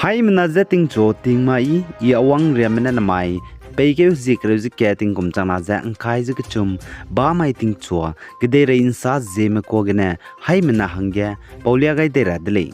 Hai menaza ting jo ting mai I awang remena na mai Peke zikre zikya ting kum chana za angkai zik chum ba mai ting chua gede re insa zeme ko gene hai mena hangya paulia gai de radle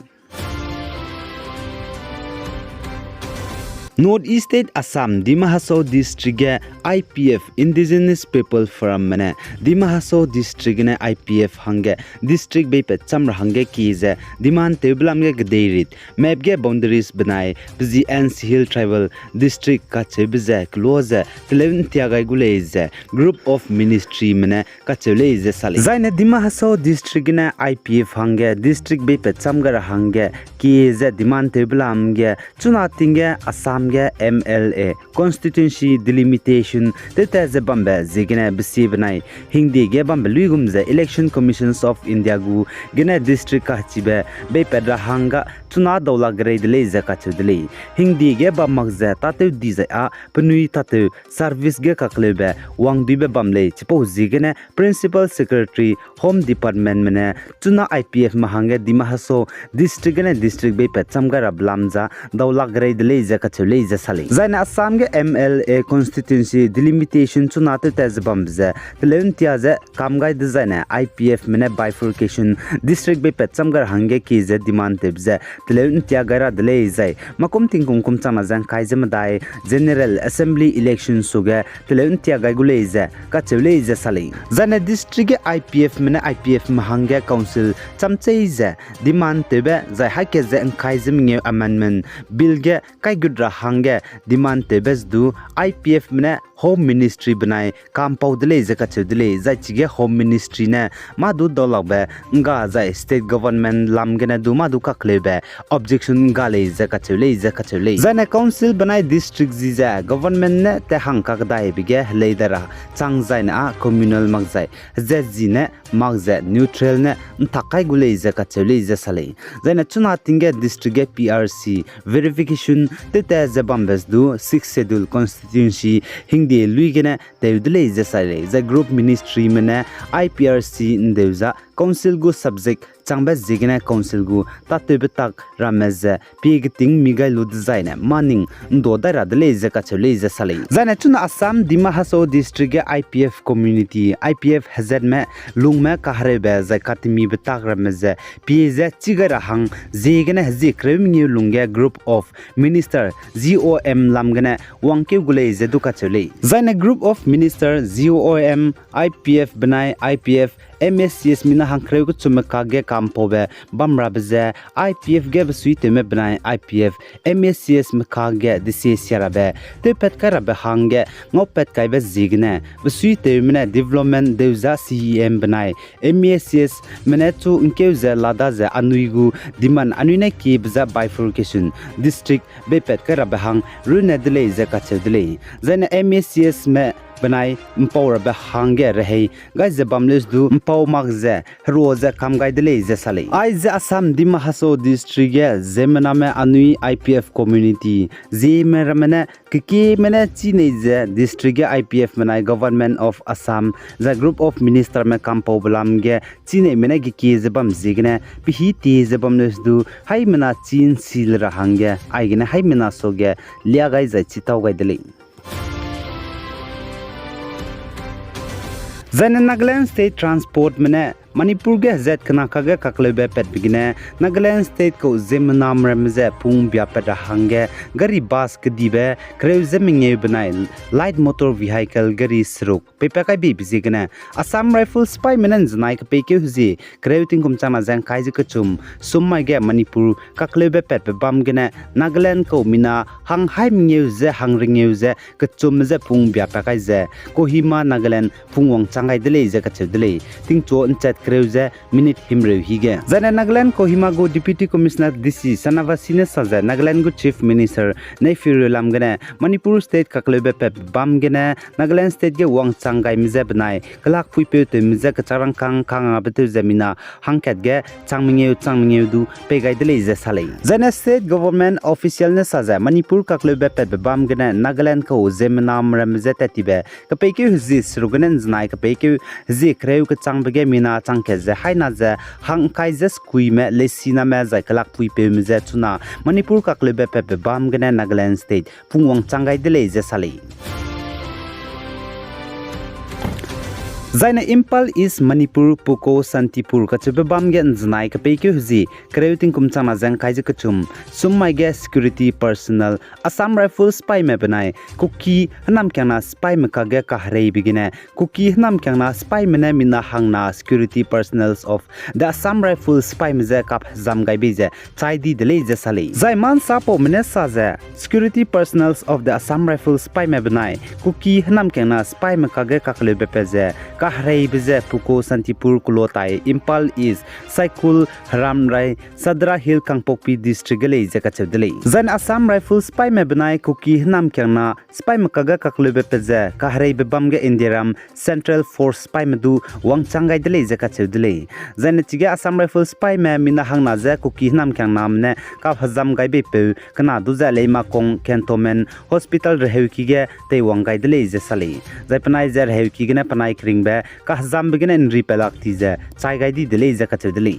North East State Assam Dima Hasao District IPF Indigenous People Forum Mene Dima Hasao District ne IPF hange district be pe chamra hange kize diman teblam ge gdeirit map ge boundaries banai PZN Hill Tribal District ka chebze close 11 Suage Gulei group of ministry mene ka chele sale zaine Dima Hasao District ne IPF hange district be pe chamgar hange kize diman teblam ge chuna tinge Assam MLA constituency delimitation tete ze bambe zigene bisi banai hindi ge bambe luigum ze election commissions of India gu gene district ka chibe be pedra hanga chuna dawla grade le ze ka chudli hindi ge bamag ze tatu di ze a pnui tatu service ge ka klebe wang dibe bamle chipo zigene principal secretary home department mene chuna IPF mahanga Dima Hasao district gene district be pe chamgara blamza dawla grade le ze ka Zaina Assam ge MLA constituency delimitation chunate tezbamze Telentia ze kamgai design IPF Mene bifurcation district be petsamgar hange kize demand tebze Telentia gara dele zai Makum tingkum kum chama zan kaizem dai general assembly election suge Telentia gaigule ze ka chewle ze sali Zaina district ge IPF Mene IPF mahange council chamchei ze demand tebe zai hake ze kaizem nge amendment bill ge kai gudra hange demand tebes du IPF Mene home ministry banai kam paudle zaka chudle zai chige home ministry ne madu dolagbe nga zai state government lamgena du madu kaklebe objection gale zaka chule zana council banai district ziza government ne te hangka dai bige leidara changzaina communal magzai zezine magza neutral ne thakai gule zaka chule sale zana chuna tinge district PRC verification te zabambes du 6th schedule constituency hindi luigene teudle sale the group ministry mene IPRC ndeuza council gu subject changba zigene council gu tatebe tak rameze pigiting migai lu design maning ndo dara dele zaka chole sale zana chuna Assam Dima Hasao district IPF community IPF hazard me lungme kahrebe zakatimi betak rameze pize chigara hang zigene zikremi lungge group of minister ZOM lamgene wangke gule zeduka chole zana group of minister ZOM IPF banai IPF MSCS mina hankreu chumaka ge kampobe bamra beze IPF ge suite me banai IPF MSCS maka ge disiara be te petkara be hange ngopet kai be zigne suite mena development deuza CEM banai MSCS mena chu unkeuze lada ze anuigu diman anuine ki bza bifurcation district be petkara be hang rune dele ze ka chedle zena MSCS me banai empower be hange rehe guys the bamles du empower magze roza kam gaidele ze sale aize Assam Dima Hasao district ge Zeme name anui IPF community Zeme ramene kiki mene chine ze district ge IPF manai government of Assam the group of minister me kampo blam ge chine mene kiki ze bam zigne pihi te ze bamles du hai mena chin sil ra hange aigene hai mena soge lia gai za chitaw gaidele Zane Nagaland State Transport Mene Manipur ge zet kana kage kaklebe pet bigine Nagaland State ko Zeme nam remze pung bya pet hange gari bus kdibe kreu zeminge banai light motor vehicle gari sruk pepakai bi bizigene Assam Rifle Spy menen znai ka peke huzi kreu tingkum chama jang kaiji kachum summai ge Manipur kaklebe pet bam gene Nagaland ko mina hang hai minge ze hang ringe ze kachum ze pung bya pakai ze Kohima Nagaland pungwang changai dele ze kachudle tingcho nchat kreuze minute himreu hige zana Nagaland Kohima go deputy commissioner DC sanavasine saja Nagaland go chief minister neifiru lamgene Manipur state kaklebe pep bam gene Nagaland state ge wang changai mize banai klak puipe te mize kacharang kang abetu zemina hangket ge changmingeu du pegai dele ze sale zana state government official ne saja Manipur kaklebe pep bam gene Nagaland ko zemenam ramze tatibe kapeke huzis rugenen znai kapeke zi kreu ka changbege mina sangke je haina je hangkai je skui me lesina me zai kalak pui pe me je chuna Manipur kaklebe pe bam gene Nagaland state pungwang changai dele je sali Zaina Impal is Manipur Puko Santipur kachebe bam gen znai ka pe ke huzi kreuting kumchama jang kai je kachum summai ge security personnel Assam Rifle spy me banai kuki nam kyana spy me ka ge ka hrei bigine kuki nam kyana spy me ne mina hangna security personnels of the Assam Rifle spy me je kap jam gai be je chai di dele je sali zai man sapo mene sa je security personnels of the Assam Rifle spy me banai kuki nam kyana spy me ka ge ka kle be pe je Kahrei bize Puko Santipur Kulotai Impal is Saikul Ramrai Sadra Hill Kangpokpi district gele je kachedele Zan Assam Rifle spy me banai kuki nam kyangna spy makaga kaklebe peze Kahrei bebam ge Indiram Central Force spy medu wangchangai dele je kachedele Zan chige Assam Rifle spy me mina hangna je kuki nam kyangna amne ka hazam gai be pe kana du za le Makum cantonment hospital reheuki ge te wangai dele je sali zai panai je reheuki ge na panai kring ka hazam begin in repelak tize chai gai di dele je kachedele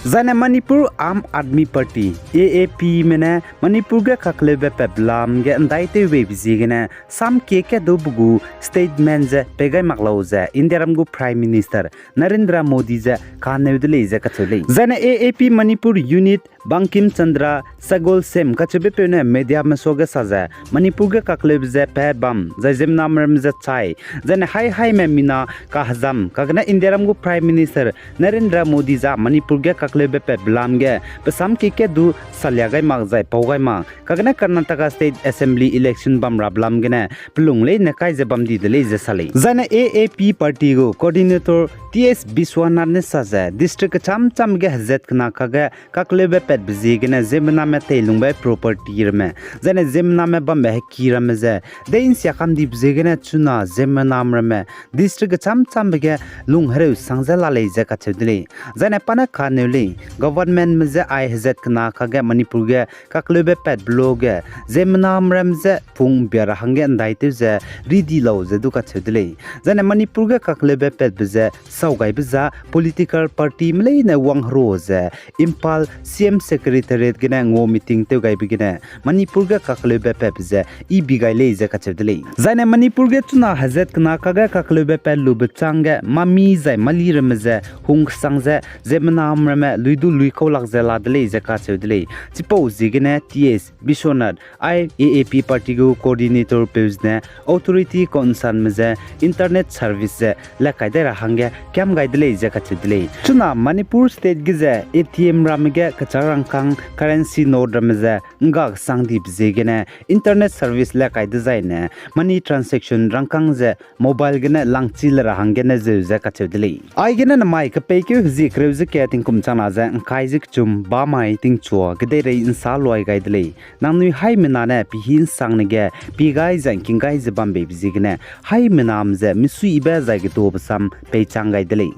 Zane Manipur Aam Aadmi Party AAP Mene Manipur ge kaklebe peblam ge andai Teube bizigene sam ke do bugu statement je pegai maklau je Indiaram gu Prime Minister Narendra Modi je khaneudele je kachele Zane AAP Manipur unit Bankim Chandra Sagol Sem kachebe pene media mesoge saja Manipur ge kaklebe je pebam jajem namram je chai Zane hai me mina ka hazam kagna Indiaram gu Prime Minister Narendra Modi ja Manipur ge lebe pe blamge pesam ke du salyagai mag jai paugai ma kagna Karnataka State Assembly election bamra blamge ne plungle ne kai je bamdi dele je sale jana AAP party go coordinator TS Biswanath ne saja district cham ge hazet khna kaga kaklebe pe bizige ne zemna me telungbai property me jana zemna me bambe kira me je dein syakam di bizige ne chuna zemna me district cham ge lung hre sangja le je ka chedle jana pana khanele government meze I hazet kana kage Manipur ge kaklebe pet blog zemnam ramze pung biara hange ndaite je ridi law je du ka chedle jane Manipur ge kaklebe pet beze saugai beza political party mlei na wangro je Impal CM secretariat ge na ngo meeting te gai bigine Manipur ge kaklebe pet beze I bigai le je ka chedle jane Manipur ge tuna hazet kana kage kaklebe pet lu bchang mami zai mali ramze hung sangje zemnam ram luidu luiko lakzela dele jaka chedle chipo zigene TS Biswanath IAAP party go coordinator pejne authority concern meze internet service la kaidera hange kyam gaidle jaka chedle chuna Manipur state gize ATM ramge kacharang kang currency node ramze ngak sangdip zigene internet service la kaide zaine money transaction rangkang je mobile gene langchil ra hange ne je jaka chedle ai gene na mai ka peke zi kreuze ke tingkum chana za kaizik chum ba mai ting chua gede re insa loi gaidle nangni hai mena ne pihin sangne ge pi gai jang king gai je bambe bizigne hai menam je misui iba za ge to basam pe chang gaidle